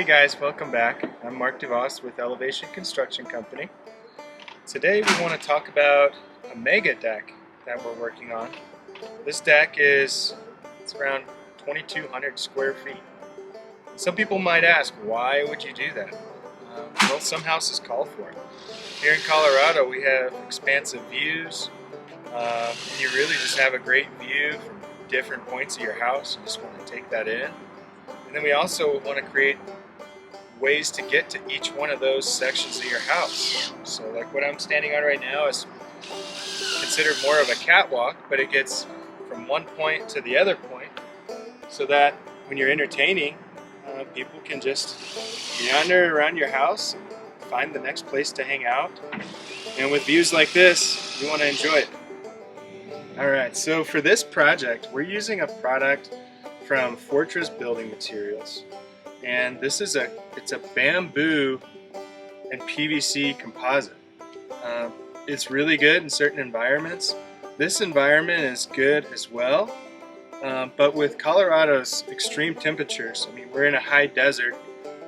Hey guys, welcome back. I'm Mark DeVos with Elevation Construction Company. Today we want to talk about a mega deck that we're working on. This deck it's around 2,200 square feet. Some people might ask, why would you do that? Well, some houses call for it. Here in Colorado we have expansive views, and you really just have a great view from different points of your house. You just want to take that in. And then we also want to create ways to get to each one of those sections of your house. So like what I'm standing on right now is considered more of a catwalk, but it gets from one point to the other point so that when you're entertaining, people can just meander around your house and find the next place to hang out. And with views like this, you want to enjoy it. Alright, so for this project, we're using a product from Fortress Building Materials, and this is it's a bamboo and PVC composite. It's really good in certain environments. This environment is good as well, but with Colorado's extreme temperatures, I mean, we're in a high desert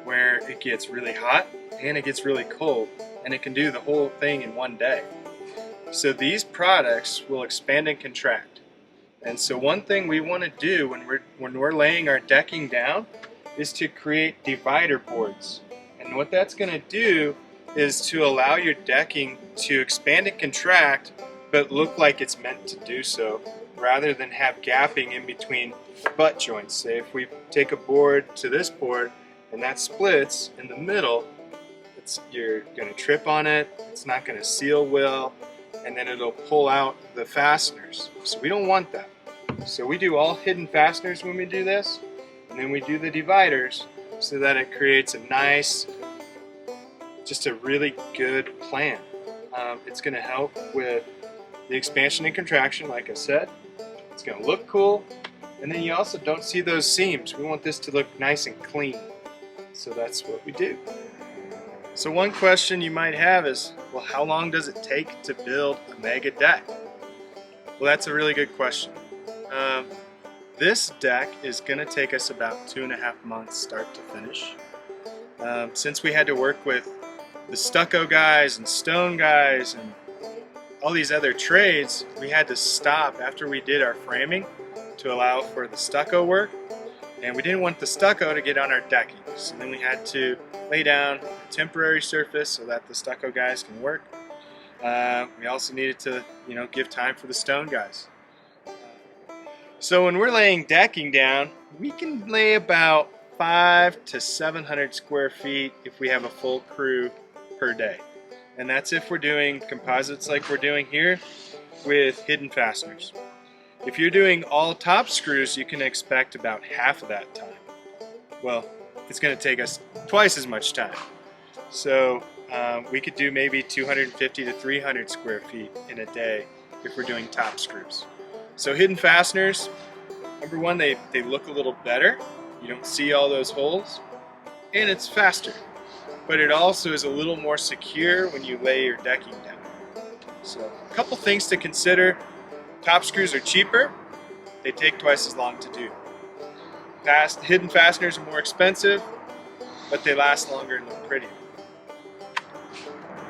where it gets really hot and it gets really cold, and it can do the whole thing in one day. So these products will expand and contract. And so one thing we want to do when we're laying our decking down is to create divider boards. And what that's going to do is to allow your decking to expand and contract, but look like it's meant to do so, rather than have gapping in between butt joints. Say if we take a board to this board and that splits in the middle, you're going to trip on it, it's not going to seal well, and then it'll pull out the fasteners. So we don't want that. So we do all hidden fasteners when we do this, and then we do the dividers so that it creates a nice, just a really good plan. It's going to help with the expansion and contraction, like I said. It's going to look cool, and then you also don't see those seams. We want this to look nice and clean. So that's what we do. So one question you might have is, well, how long does it take to build a mega deck? Well, that's a really good question. This deck is going to take us about 2.5 months start to finish. Since we had to work with the stucco guys and stone guys and all these other trades, we had to stop after we did our framing to allow for the stucco work. And we didn't want the stucco to get on our decking, so then we had to lay down a temporary surface so that the stucco guys can work. We also needed to, give time for the stone guys. So when we're laying decking down, we can lay about 500 to 700 square feet if we have a full crew per day. And that's if we're doing composites like we're doing here with hidden fasteners. If you're doing all top screws, you can expect about half of that time. Well, it's going to take us twice as much time. So we could do maybe 250 to 300 square feet in a day if we're doing top screws. So hidden fasteners, number one, they look a little better. You don't see all those holes, and it's faster. But it also is a little more secure when you lay your decking down. So a couple things to consider. Top screws are cheaper. They take twice as long to do. Hidden fasteners are more expensive, but they last longer and look prettier.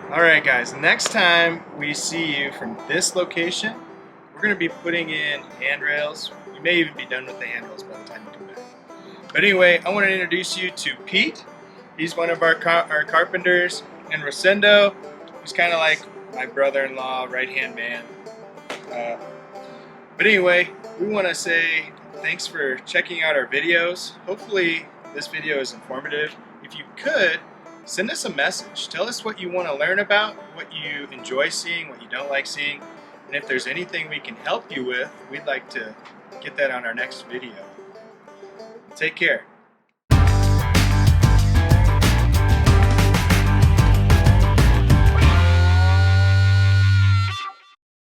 Alright guys, next time we see you from this location, we're going to be putting in handrails. You may even be done with the handrails by the time you come back. But anyway, I want to introduce you to Pete. He's one of our carpenters, and Rosendo, who's kind of like my brother-in-law, right-hand man. But anyway, we want to say thanks for checking out our videos. Hopefully this video is informative. If you could, send us a message. Tell us what you want to learn about, what you enjoy seeing, what you don't like seeing. And if there's anything we can help you with, we'd like to get that on our next video. Take care.